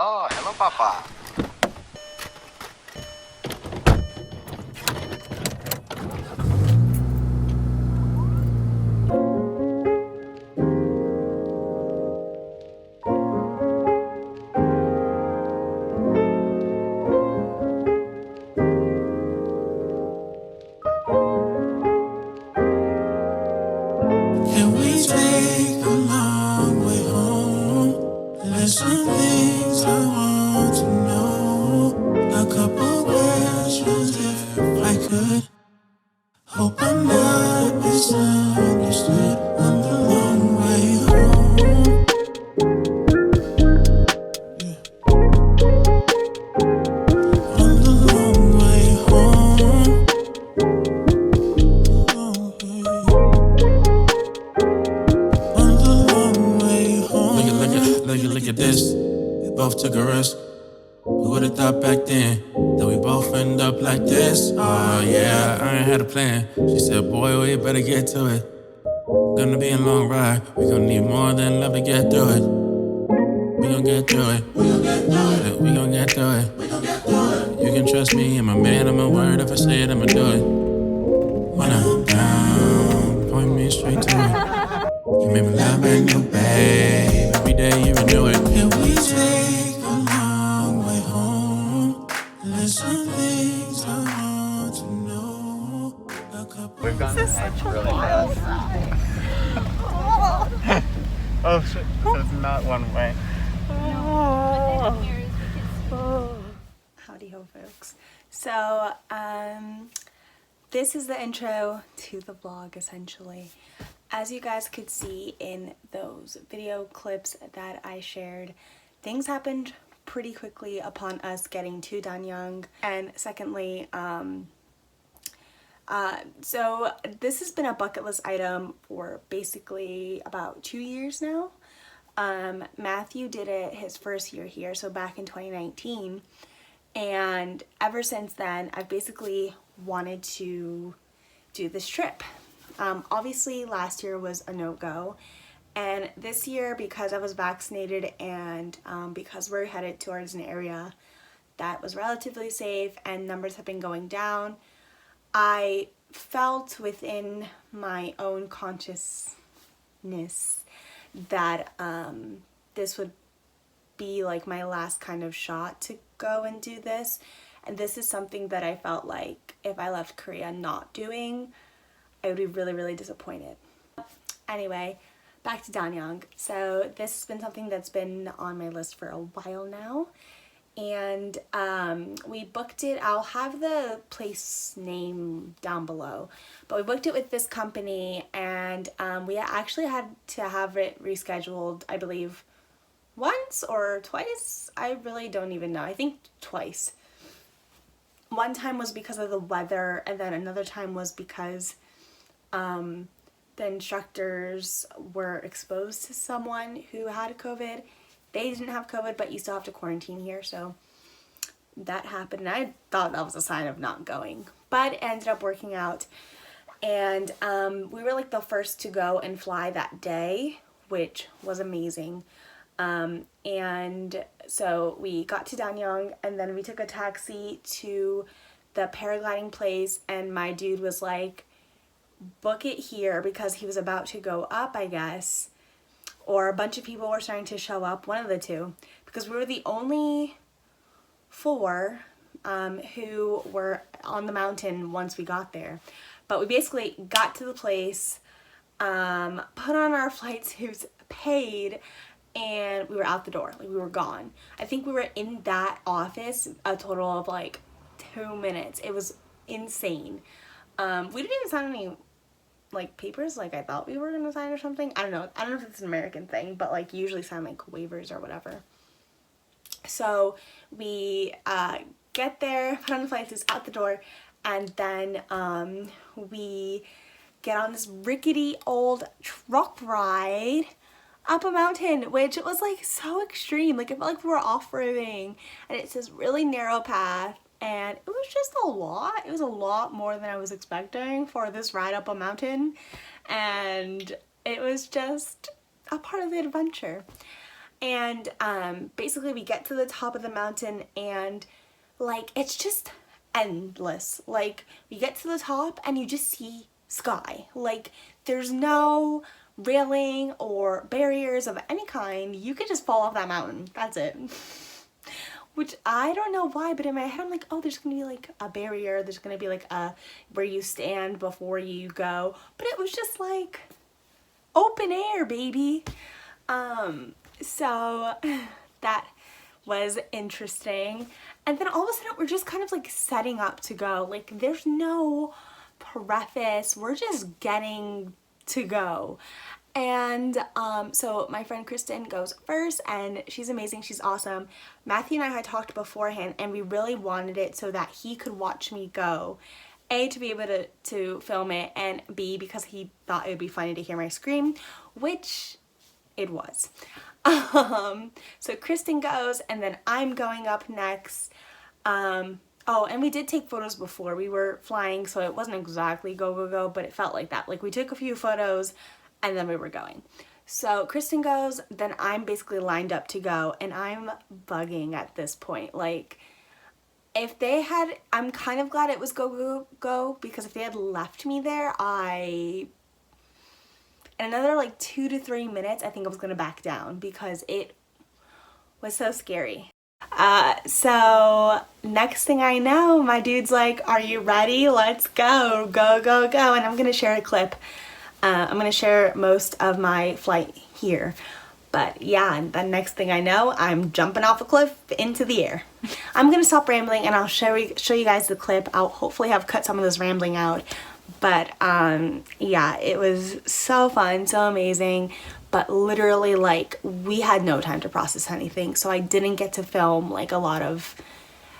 Oh, hello, Papa. Can we take a long way home? There's some things I want to know. A couple questions if I could. Hope I'm not misunderstood on the long way home. On the long way home. On the long way home. Look at this. We both took a risk. Who would've thought back then that we both end up like this? Oh yeah, I ain't had a plan. She said, boy, we better get to it. Gonna be a long ride. We gon' need more than love to get through it. We gon' get through it. We gon' get through it. We gon' get through it. We gon' get through it. You can trust me, I'm a man, I'm a word. If I say it, I'ma do it. When I'm down, point me straight to it. You make me love brand new, babe. Every day you renew it. Can we take a long way home? There's some things I want to know. A couple We've gone really fast. Oh, shit. So it's not one way. Howdy ho, folks. So this is the intro to the vlog, essentially. As you guys could see in those video clips that I shared, things happened pretty quickly upon us getting to Danyang. And secondly, so this has been a bucket list item for basically about 2 years now. Matthew did it his first year here, so back in 2019. And ever since then, I've basically wanted to do this trip. Obviously last year was a no-go, and this year, because I was vaccinated and because we're headed towards an area that was relatively safe and numbers have been going down, I felt within my own consciousness that this would be like my last kind of shot to go and do this. And this is something that I felt like if I left Korea not doing, I would be really, really disappointed. Anyway, back to Danyang. So this has been something that's been on my list for a while now. And we booked it. I'll have the place name down below. But we booked it with this company, and we actually had to have it rescheduled, I believe, once or twice. I really don't even know. I think twice. One time was because of the weather, and then another time was because the instructors were exposed to someone who had COVID. They didn't have COVID, but you still have to quarantine here, so that happened. And I thought that was a sign of not going, but it ended up working out. And we were like the first to go and fly that day, which was amazing. And so we got to Danyang, and then we took a taxi to the paragliding place, and my dude was like, book it here, because he was about to go up, I guess, or a bunch of people were starting to show up, one of the two, because we were the only 4 who were on the mountain once we got there. But we basically got to the place, put on our flight suits, paid, and we were out the door. Like, we were gone. I think we were in that office a total of like 2 minutes. It was insane. We didn't even sign any like papers like I thought we were gonna sign or something. I don't know if it's an American thing, but like you usually sign like waivers or whatever. So we get there, put on the flight suits, out the door, and then we get on this rickety old truck ride up a mountain, which was like so extreme. Like, it felt like we were off-roading, and it's this really narrow path, and it was just a lot. It was a lot more than I was expecting for this ride up a mountain, and it was just a part of the adventure. And basically we get to the top of the mountain and like it's just endless. Like we get to the top and you just see sky. Like there's no railing or barriers of any kind. You could just fall off that mountain. That's it. Which I don't know why, but in my head I'm like, oh, there's gonna be like a barrier, there's gonna be like a where you stand before you go, but it was just like open air, baby. So that was interesting. And then all of a sudden we're just kind of like setting up to go. Like there's no preface, we're just getting to go. And so my friend Kristen goes first and she's amazing, she's awesome. Matthew and I had talked beforehand and we really wanted it so that he could watch me go. A, to be able to film it, and B, because he thought it would be funny to hear my scream, which it was. So Kristen goes and then I'm going up next. Oh, and we did take photos before we were flying, so it wasn't exactly go, go, go, but it felt like that. Like we took a few photos and then we were going. So Kristen goes, then I'm basically lined up to go, and I'm bugging at this point. Like, if they had, I'm kind of glad it was go, go, go, because if they had left me there, in another like 2 to 3 minutes, I think I was gonna back down because it was so scary. So next thing I know, my dude's like, are you ready? Let's go, go, go, go. And I'm gonna share a clip. I'm gonna share most of my flight here. But yeah, and the next thing I know, I'm jumping off a cliff into the air. I'm gonna stop rambling and I'll show you guys the clip. I'll hopefully have cut some of this rambling out. But yeah, it was so fun, so amazing. But literally, like, we had no time to process anything. So I didn't get to film like a lot of,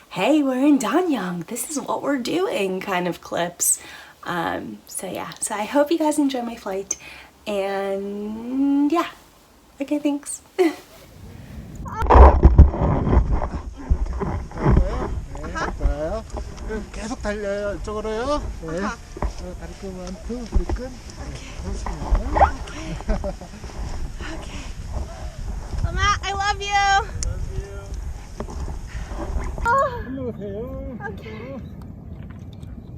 hey, we're in Danyang, this is what we're doing kind of clips. So yeah, so I hope you guys enjoy my flight. And yeah. Okay, thanks. 계속 달려요. 이쪽으로요. 네. 다리 완투, 브리끈. Okay. Mama, I love you. 올라오세요. Okay.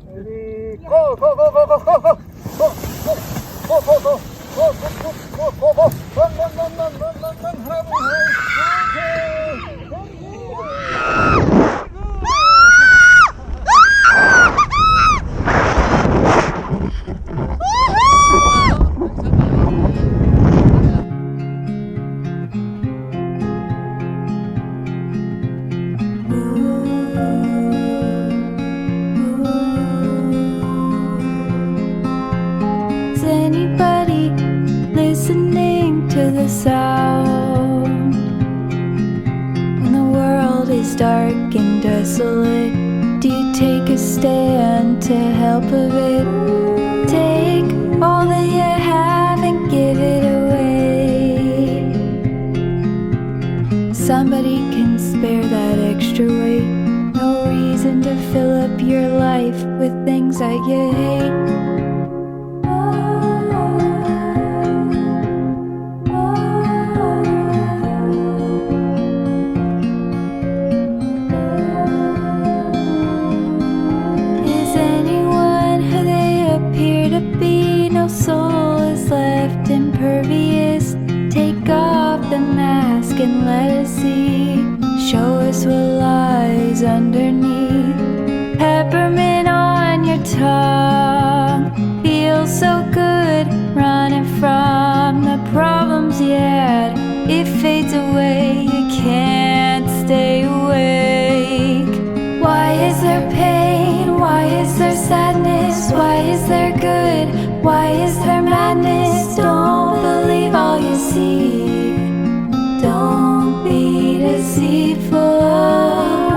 Ready, go, go, go, go, go, go, go, go, go, go, go, go. Go, go, go, go, go, go. Run, run, run, run, run, run, run, hurry, hurry. Is anybody listening to the sound? When the world is dark and desolate, do you take a stand to help of it? Take all that you have and give it away. Somebody can spare that extra weight. No reason to fill up your life with things that you hate. Is anyone who they appear to be? No soul is left impervious. Take off the mask and let us see. Show us what lies underneath. Peppermint on your tongue feels so good. Running from the problems, yet it fades away. You can't stay awake. Why is there pain? Why is there sadness? Why is there good? Why is there madness? Don't believe all you see. Don't be deceitful.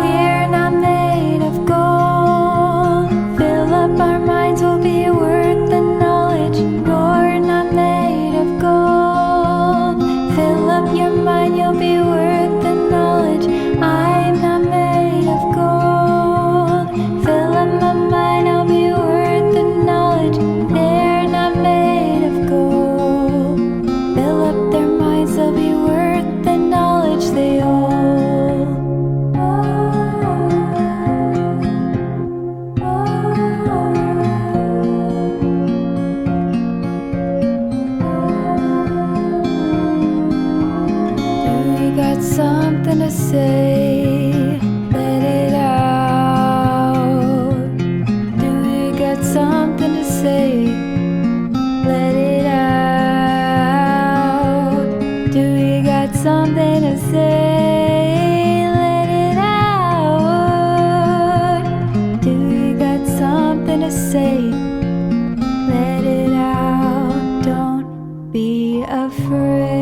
We're not made of gold. Fill up our minds, we'll be worth the knowledge. You're not made of gold. Fill up your mind, you'll be worth the knowledge. I'm not made of gold. Fill up my mind, I'll be worth the knowledge. They're not made of gold. Fill up their mind. say? Let it out. Do you got something to say? Let it out. Do you got something to say? Let it out. Do you got something to say? Let it out. Don't be afraid.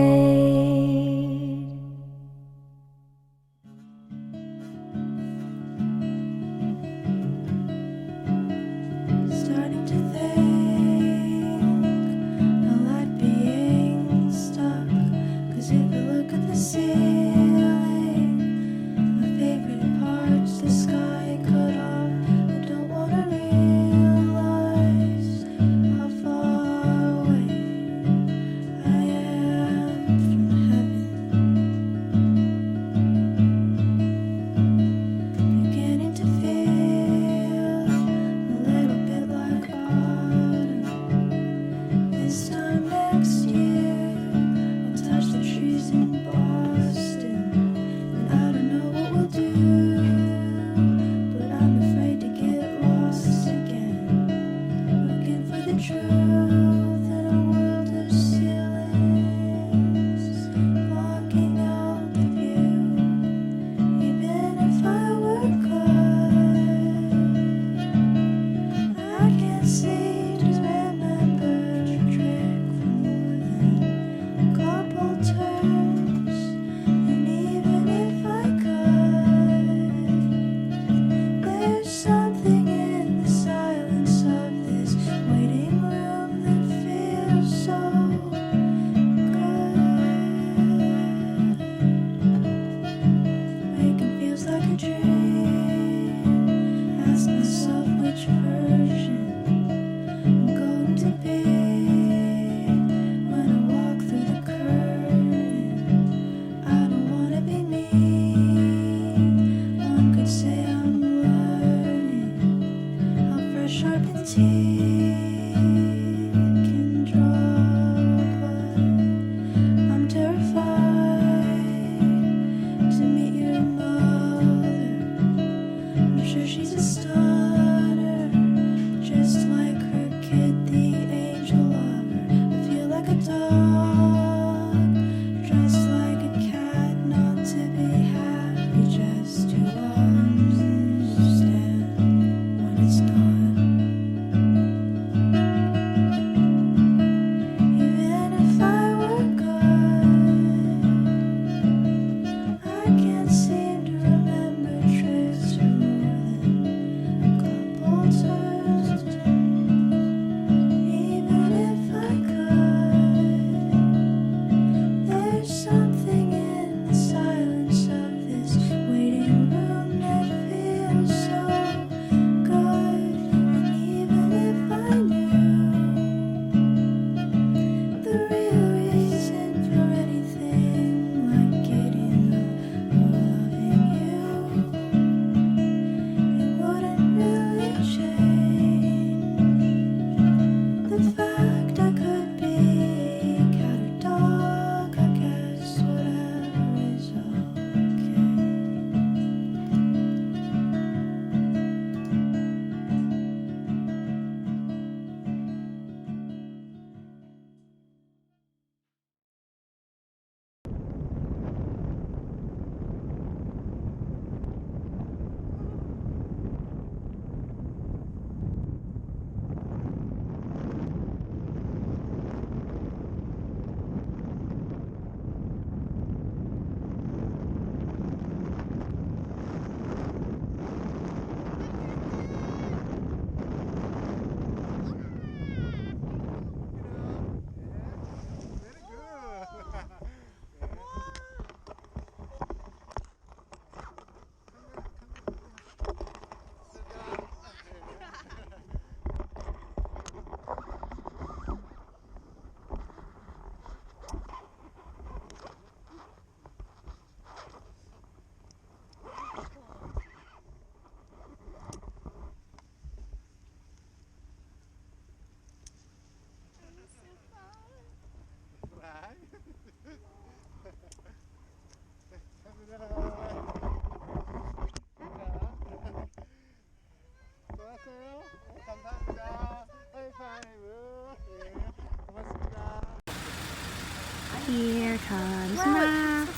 comes Matt.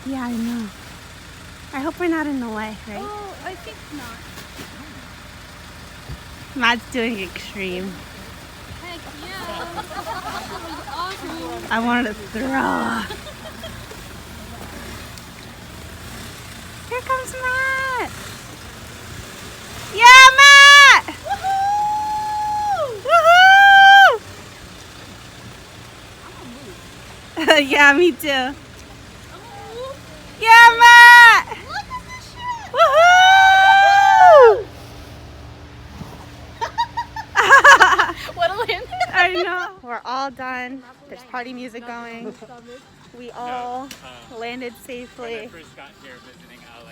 Yeah, I know. I hope we're not in the way, right? Oh, I think not. Matt's doing extreme. Heck yeah. That was awesome. I wanted to throw. Here comes Matt. Yeah, Matt! Woohoo! Woohoo! Yeah, me too. Yeah, Matt! Look at this shit. Woohoo! What a land. I know. We're all done. There's party music going. We all landed safely. I'm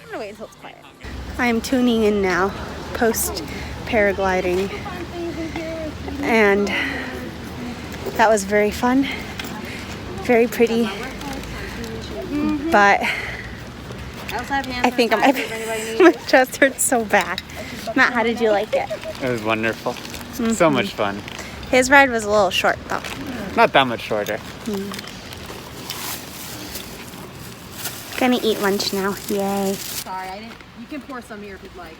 gonna wait until it's quiet. I am tuning in now, post paragliding, and that was very fun, very pretty, but I think my chest hurts so bad. Matt, how did you like it? It was wonderful. So much fun. His ride was a little short though. Not that much shorter. Gonna eat lunch now. Yay. Sorry, I didn't. You can pour some here if you'd like.